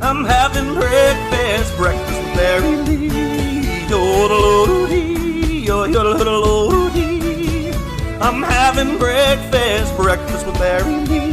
I'm having breakfast with Mary Lee. Yo-do-do-do-dee. I'm having breakfast with Mary Lee.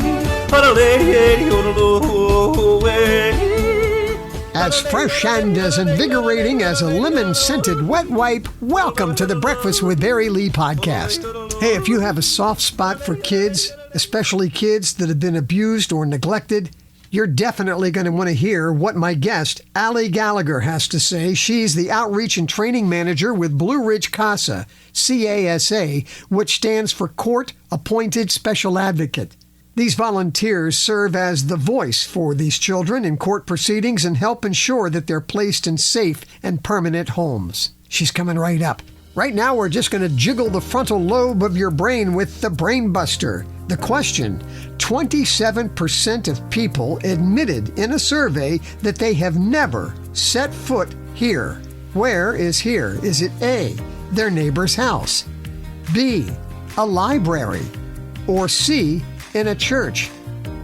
As fresh and as invigorating as a lemon-scented wet wipe, welcome to the Breakfast with Barry Lee podcast. Hey, if you have a soft spot for kids, especially kids that have been abused or neglected, you're definitely going to want to hear what my guest, Ali Gallagher, has to say. She's the Outreach and Training Manager with Blue Ridge CASA, C-A-S-A, which stands for Court Appointed Special Advocate. These volunteers serve as the voice for these children in court proceedings and help ensure that they're placed in safe and permanent homes. She's coming right up. Right now, we're just going to jiggle the frontal lobe of your brain with the Brain Buster. The question: 27% of people admitted in a survey that they have never set foot here. Where is here? Is it A, their neighbor's house, B, a library, or C, in a church?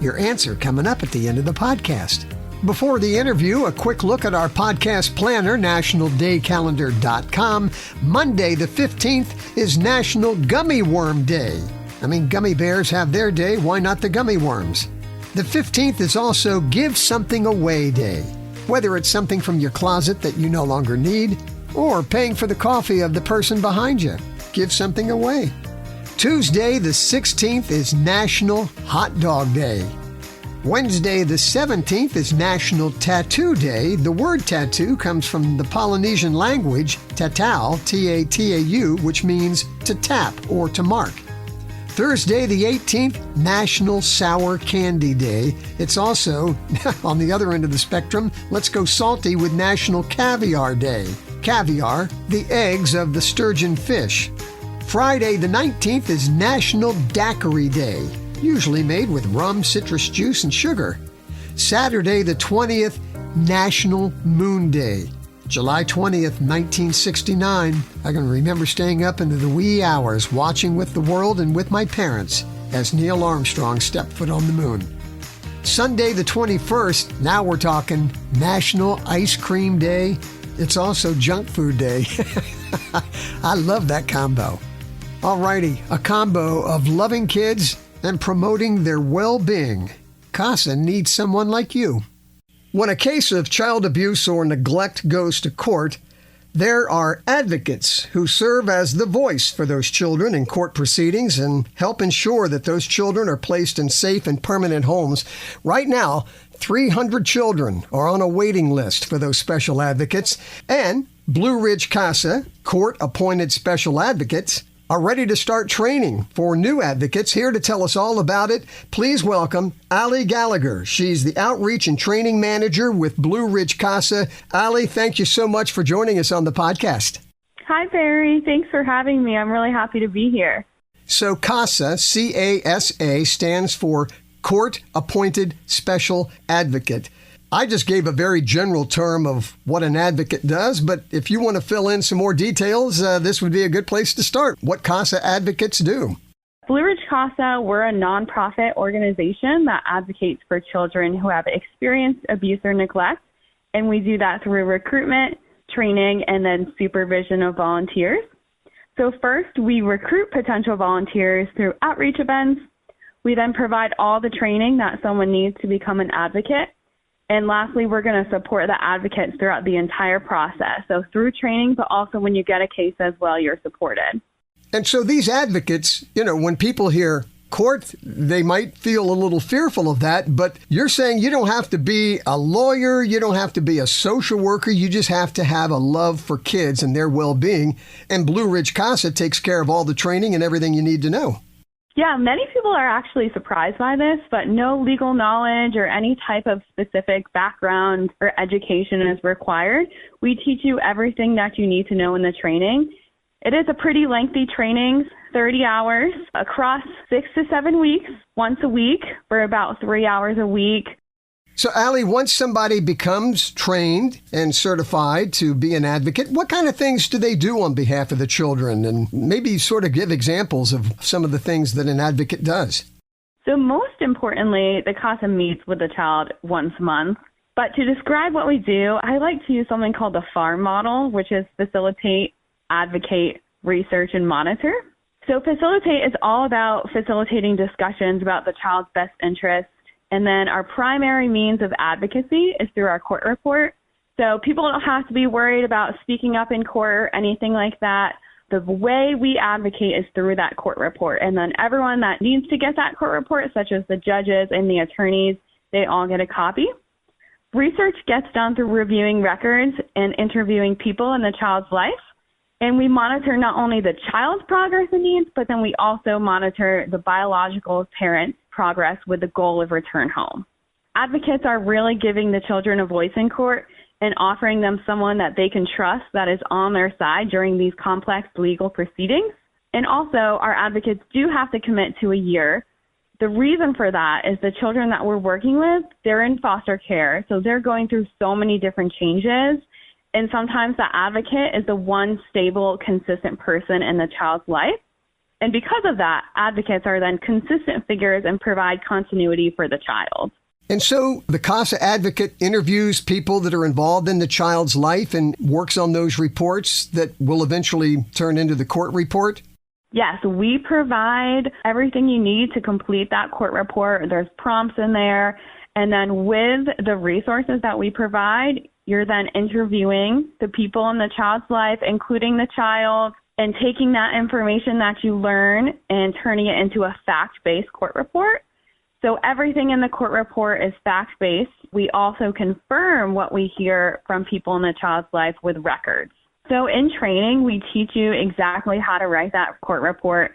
Your answer coming up at the end of the podcast. Before the interview, a quick look at our podcast planner, nationaldaycalendar.com. Monday the 15th is National Gummy Worm Day. I mean, gummy bears have their day, why not the gummy worms? The 15th is also Give Something Away Day. Whether it's something from your closet that you no longer need, or paying for the coffee of the person behind you, give something away. Tuesday the 16th is National Hot Dog Day. Wednesday the 17th is National Tattoo Day. The word tattoo comes from the Polynesian language tatau, T-A-T-A-U, which means to tap or to mark. Thursday the 18th, National Sour Candy Day. It's also, on the other end of the spectrum, let's go salty with National Caviar Day. Caviar, the eggs of the sturgeon fish. Friday the 19th is National Daiquiri Day, usually made with rum, citrus juice, and sugar. Saturday the 20th, National Moon Day. July 20th, 1969, I can remember staying up into the wee hours watching with the world and with my parents as Neil Armstrong stepped foot on the moon. Sunday the 21st, now we're talking National Ice Cream Day. It's also Junk Food Day. I love that combo. Alrighty, a combo of loving kids and promoting their well-being. CASA needs someone like you. When a case of child abuse or neglect goes to court, there are advocates who serve as the voice for those children in court proceedings and help ensure that those children are placed in safe and permanent homes. Right now, 300 children are on a waiting list for those special advocates, and Blue Ridge CASA, court-appointed special advocates, are ready to start training for new advocates. Here to tell us all about it, please welcome Ali Gallagher. She's the Outreach and Training Manager with Blue Ridge CASA. Ali, thank you so much for joining us on the podcast. Hi, Barry. Thanks for having me. I'm really happy to be here. So CASA, C-A-S-A, stands for Court Appointed Special Advocate. I just gave a very general term of what an advocate does, but if you want to fill in some more details, this would be a good place to start. What CASA advocates do. Blue Ridge CASA, we're a nonprofit organization that advocates for children who have experienced abuse or neglect, and we do that through recruitment, training, and then supervision of volunteers. So first, we recruit potential volunteers through outreach events. We then provide all the training that someone needs to become an advocate. And lastly, we're going to support the advocates throughout the entire process. So through training, but also when you get a case as well, you're supported. And so these advocates, when people hear court, they might feel a little fearful of that, but you're saying you don't have to be a lawyer, you don't have to be a social worker, you just have to have a love for kids and their well-being. And Blue Ridge CASA takes care of all the training and everything you need to know. Yeah, many people are actually surprised by this, but no legal knowledge or any type of specific background or education is required. We teach you everything that you need to know in the training. It is a pretty lengthy training, 30 hours across 6 to 7 weeks, once a week for about 3 hours a week. So, Ali, once somebody becomes trained and certified to be an advocate, what kind of things do they do on behalf of the children? And maybe sort of give examples of some of the things that an advocate does. So most importantly, the CASA meets with the child once a month. But to describe what we do, I like to use something called the FAR model, which is facilitate, advocate, research, and monitor. So facilitate is all about facilitating discussions about the child's best interest. And then our primary means of advocacy is through our court report. So people don't have to be worried about speaking up in court or anything like that. The way we advocate is through that court report. And then everyone that needs to get that court report, such as the judges and the attorneys, they all get a copy. Research gets done through reviewing records and interviewing people in the child's life. And we monitor not only the child's progress and needs, but then we also monitor the biological parent's progress with the goal of return home. Advocates are really giving the children a voice in court and offering them someone that they can trust that is on their side during these complex legal proceedings. And also, our advocates do have to commit to a year. The reason for that is the children that we're working with, they're in foster care, so they're going through so many different changes. And sometimes the advocate is the one stable, consistent person in the child's life. And because of that, advocates are then consistent figures and provide continuity for the child. And so the CASA advocate interviews people that are involved in the child's life and works on those reports that will eventually turn into the court report? Yes, we provide everything you need to complete that court report. There's prompts in there. And then with the resources that we provide, you're then interviewing the people in the child's life, including the child, and taking that information that you learn and turning it into a fact-based court report. So everything in the court report is fact-based. We also confirm what we hear from people in the child's life with records. So in training, we teach you exactly how to write that court report.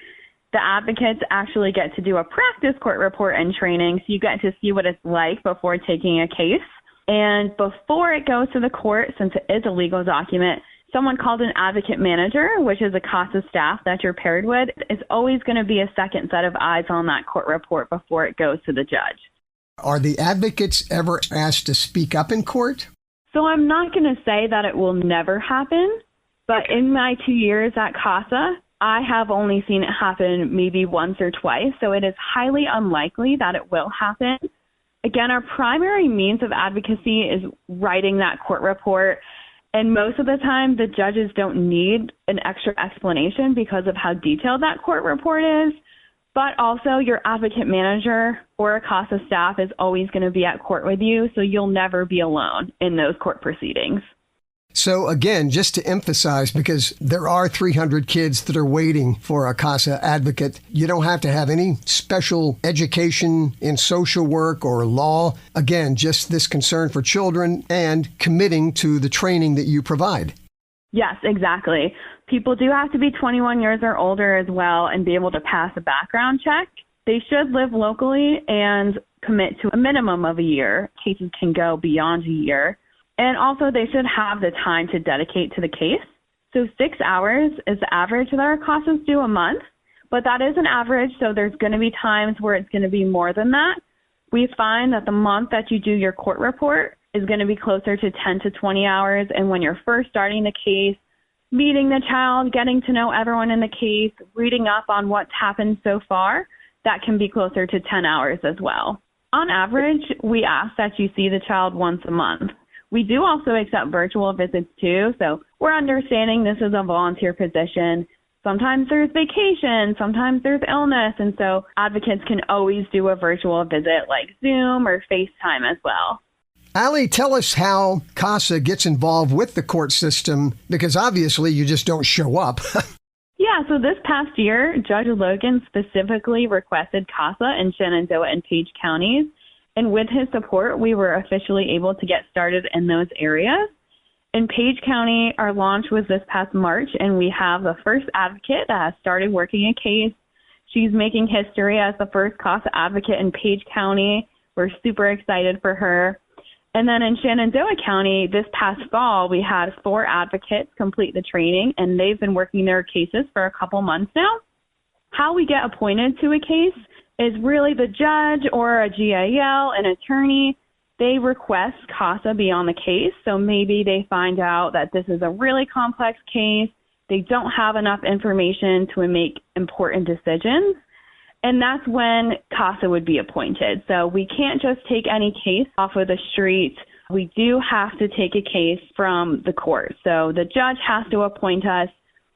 The advocates actually get to do a practice court report in training, so you get to see what it's like before taking a case. And before it goes to the court, since it is a legal document, someone called an advocate manager, which is a CASA staff that you're paired with, is always going to be a second set of eyes on that court report before it goes to the judge. Are the advocates ever asked to speak up in court? So I'm not going to say that it will never happen, but in my 2 years at CASA, I have only seen it happen maybe once or twice, so it is highly unlikely that it will happen. Again, our primary means of advocacy is writing that court report, and most of the time the judges don't need an extra explanation because of how detailed that court report is. But also your advocate manager or a CASA staff is always going to be at court with you, so you'll never be alone in those court proceedings. So again, just to emphasize, because there are 300 kids that are waiting for a CASA advocate, you don't have to have any special education in social work or law. Again, just this concern for children and committing to the training that you provide. Yes, exactly. People do have to be 21 years or older as well and be able to pass a background check. They should live locally and commit to a minimum of a year. Cases can go beyond a year. And also they should have the time to dedicate to the case. So 6 hours is the average that our CASAs do a month, but that is an average, so there's going to be times where it's going to be more than that. We find that the month that you do your court report is going to be closer to 10 to 20 hours, and when you're first starting the case, meeting the child, getting to know everyone in the case, reading up on what's happened so far, that can be closer to 10 hours as well. On average, we ask that you see the child once a month. We do also accept virtual visits too, so we're understanding this is a volunteer position. Sometimes there's vacation, sometimes there's illness, and so advocates can always do a virtual visit like Zoom or FaceTime as well. Ali, tell us how CASA gets involved with the court system, because obviously you just don't show up. Yeah, so this past year, Judge Logan specifically requested CASA in Shenandoah and Page counties. And with his support, we were officially able to get started in those areas. In Page County, our launch was this past March, and we have the first advocate that has started working a case. She's making history as the first CASA advocate in Page County. We're super excited for her. And then in Shenandoah County, this past fall, we had 4 advocates complete the training, and they've been working their cases for a couple months now. How we get appointed to a case is really the judge or a GAL, an attorney. They request CASA be on the case. So maybe they find out that this is a really complex case. They don't have enough information to make important decisions. And that's when CASA would be appointed. So we can't just take any case off of the street We do have to take a case from the court. So the judge has to appoint us.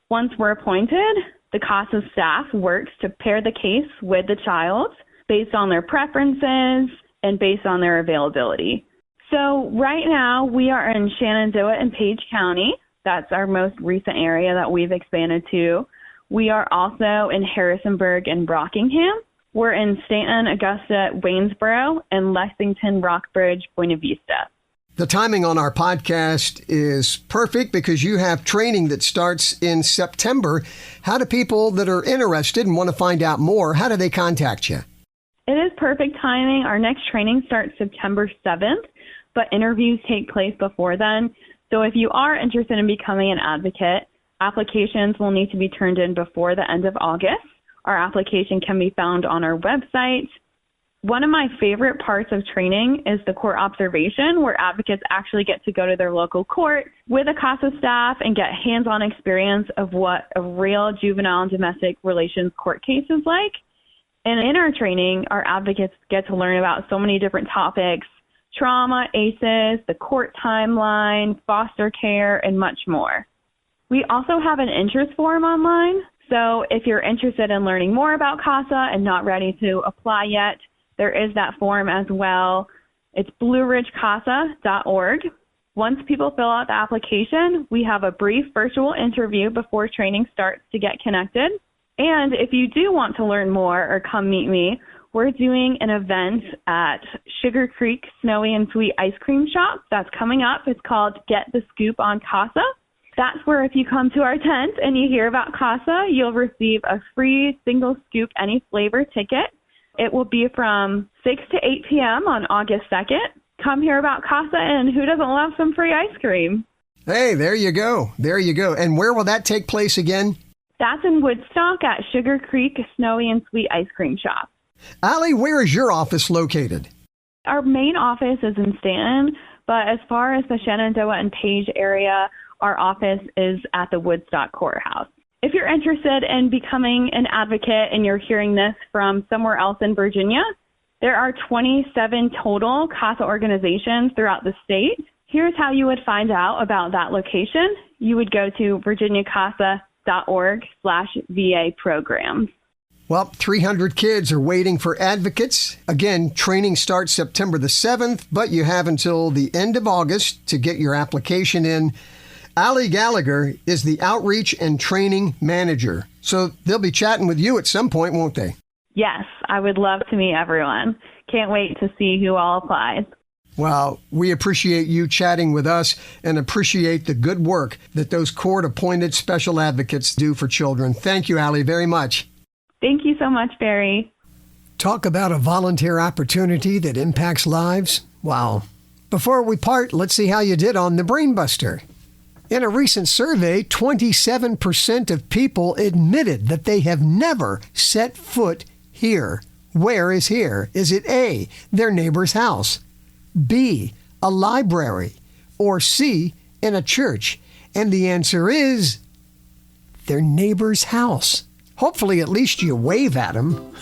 Once we're appointed, the CASA staff works to pair the case with the child based on their preferences and based on their availability. So right now we are in Shenandoah and Page County. That's our most recent area that we've expanded to. We are also in Harrisonburg and Rockingham. We're in Stanton, Augusta, Waynesboro, and Lexington, Rockbridge, Buena Vista. The timing on our podcast is perfect because you have training that starts in September. How do people that are interested and want to find out more, how do they contact you? It is perfect timing. Our next training starts September 7th, but interviews take place before then. So if you are interested in becoming an advocate, applications will need to be turned in before the end of August. Our application can be found on our website. One of my favorite parts of training is the court observation, where advocates actually get to go to their local court with a CASA staff and get hands-on experience of what a real juvenile and domestic relations court case is like. And in our training, our advocates get to learn about so many different topics: trauma, ACEs, the court timeline, foster care, and much more. We also have an interest form online. So if you're interested in learning more about CASA and not ready to apply yet, there is that form as well. It's blueridgecasa.org. Once people fill out the application, we have a brief virtual interview before training starts to get connected. And if you do want to learn more or come meet me, we're doing an event at Sugar Creek Snowy and Sweet Ice Cream Shop that's coming up. It's called Get the Scoop on CASA. That's where if you come to our tent and you hear about CASA, you'll receive a free single scoop any flavor ticket. It will be from 6 to 8 p.m. on August 2nd. Come hear about CASA, and who doesn't love some free ice cream? Hey, there you go. There you go. And where will that take place again? That's in Woodstock at Sugar Creek Snowy and Sweet Ice Cream Shop. Ali, where is your office located? Our main office is in Stanton, but as far as the Shenandoah and Page area, our office is at the Woodstock Courthouse. If you're interested in becoming an advocate and you're hearing this from somewhere else in Virginia, there are 27 total CASA organizations throughout the state. Here's how you would find out about that location. You would go to virginiacasa.org/VA programs. Well, 300 kids are waiting for advocates. Again, training starts September the 7th, but you have until the end of August to get your application in. Ali Gallagher is the Outreach and Training Manager. So they'll be chatting with you at some point, won't they? Yes, I would love to meet everyone. Can't wait to see who all applies. Well, we appreciate you chatting with us and appreciate the good work that those court-appointed special advocates do for children. Thank you, Ali, very much. Thank you so much, Barry. Talk about a volunteer opportunity that impacts lives. Wow. Before we part, let's see how you did on the Brain Buster. In a recent survey, 27% of people admitted that they have never set foot here. Where is here? Is it A, their neighbor's house, B, a library, or C, in a church? And the answer is their neighbor's house. Hopefully at least you wave at them.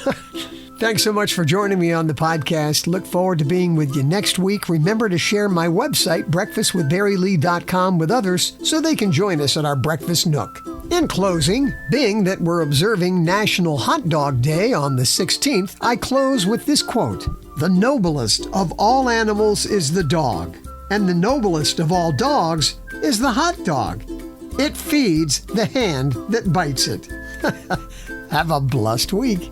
Thanks so much for joining me on the podcast. Look forward to being with you next week. Remember to share my website, breakfastwithbarrylee.com, with others so they can join us at our breakfast nook. In closing, being that we're observing National Hot Dog Day on the 16th, I close with this quote: "The noblest of all animals is the dog, and the noblest of all dogs is the hot dog. It feeds the hand that bites it." Have a blessed week.